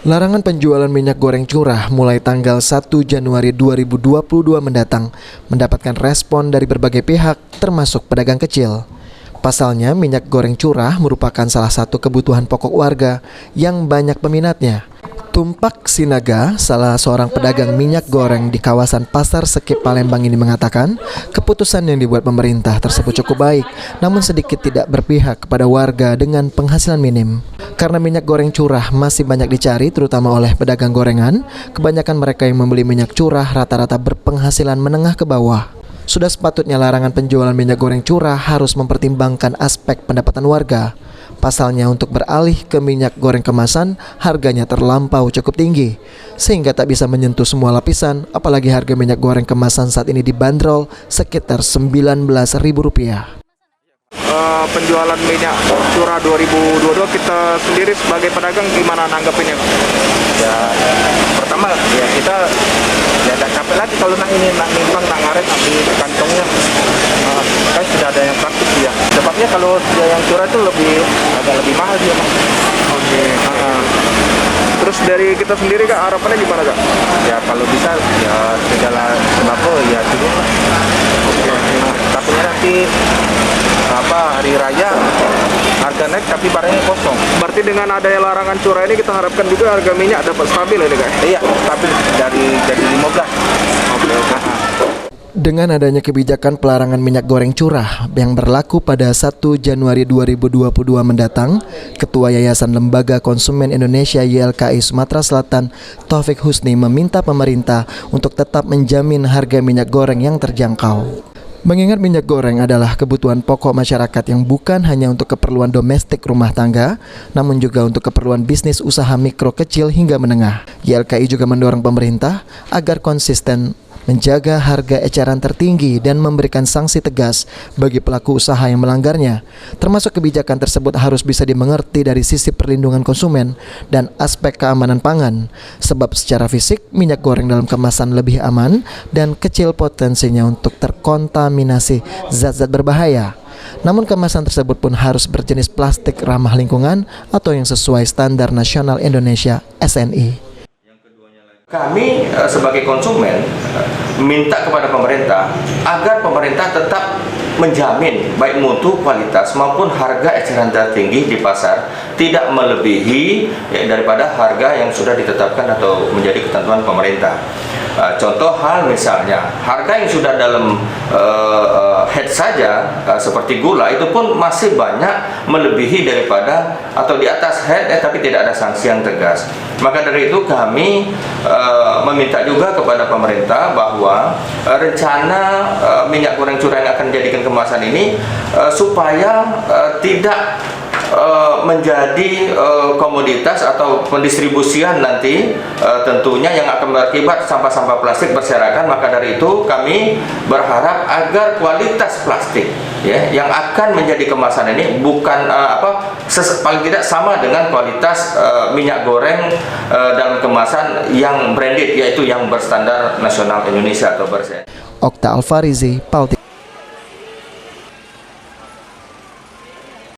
Larangan penjualan minyak goreng curah mulai tanggal 1 Januari 2022 mendatang mendapatkan respon dari berbagai pihak termasuk pedagang kecil. Pasalnya minyak goreng curah merupakan salah satu kebutuhan pokok warga yang banyak peminatnya. Tumpak Sinaga, salah seorang pedagang minyak goreng di kawasan Pasar Sekip Palembang ini mengatakan, keputusan yang dibuat pemerintah tersebut cukup baik, namun sedikit tidak berpihak kepada warga dengan penghasilan minim. Karena minyak goreng curah masih banyak dicari terutama oleh pedagang gorengan, kebanyakan mereka yang membeli minyak curah rata-rata berpenghasilan menengah ke bawah. Sudah sepatutnya larangan penjualan minyak goreng curah harus mempertimbangkan aspek pendapatan warga. Pasalnya untuk beralih ke minyak goreng kemasan, harganya terlampau cukup tinggi, sehingga tak bisa menyentuh semua lapisan, apalagi harga minyak goreng kemasan saat ini dibanderol sekitar Rp19.000. Penjualan minyak curah 2022 kita sendiri sebagai pedagang gimana nanggapinnya? Ya, pertama ya kita ya tak capek lagi kalau nak nimbang nak ngaret ambil kantongnya. Kan sudah ada yang praktis ya. Sebabnya kalau dia yang curah itu agak lebih mahal dia. Oke. Terus dari kita sendiri Kak, harapannya gimana Kak? Ya kalau bisa ya segala sembako ya turun. Takutnya nanti hari raya harga naik tapi barangnya kosong. Berarti dengan adanya larangan curah ini kita harapkan juga harga minyak dapat stabil ya Kak? Iya, stabil jadi 15. Oke. Dengan adanya kebijakan pelarangan minyak goreng curah yang berlaku pada 1 Januari 2022 mendatang, Ketua Yayasan Lembaga Konsumen Indonesia YLKI Sumatera Selatan, Taufik Husni meminta pemerintah untuk tetap menjamin harga minyak goreng yang terjangkau. Mengingat minyak goreng adalah kebutuhan pokok masyarakat yang bukan hanya untuk keperluan domestik rumah tangga, namun juga untuk keperluan bisnis usaha mikro kecil hingga menengah. YLKI juga mendorong pemerintah agar konsisten menjaga harga eceran tertinggi dan memberikan sanksi tegas bagi pelaku usaha yang melanggarnya. Termasuk kebijakan tersebut harus bisa dimengerti dari sisi perlindungan konsumen dan aspek keamanan pangan. Sebab secara fisik minyak goreng dalam kemasan lebih aman dan kecil potensinya untuk terkontaminasi zat-zat berbahaya. Namun kemasan tersebut pun harus berjenis plastik ramah lingkungan atau yang sesuai standar nasional Indonesia SNI. Kami sebagai konsumen minta kepada pemerintah agar pemerintah tetap menjamin baik mutu, kualitas maupun harga eceran tertinggi di pasar tidak melebihi daripada harga yang sudah ditetapkan atau menjadi ketentuan pemerintah. Contoh hal misalnya harga yang sudah dalam head saja seperti gula itu pun masih banyak melebihi daripada atau di atas head tapi tidak ada sanksi yang tegas. Maka dari itu kami meminta juga kepada pemerintah bahwa rencana minyak goreng curah yang akan dijadikan kemasan ini supaya tidak menjadi komoditas atau pendistribusian nanti tentunya yang akan berakibat sampah-sampah plastik berserakan. Maka dari itu kami berharap agar kualitas plastik ya yang akan menjadi kemasan ini bukan paling tidak sama dengan kualitas minyak goreng dalam kemasan yang branded, yaitu yang berstandar nasional Indonesia atau BERSE. Okta Alfarizi, Palti.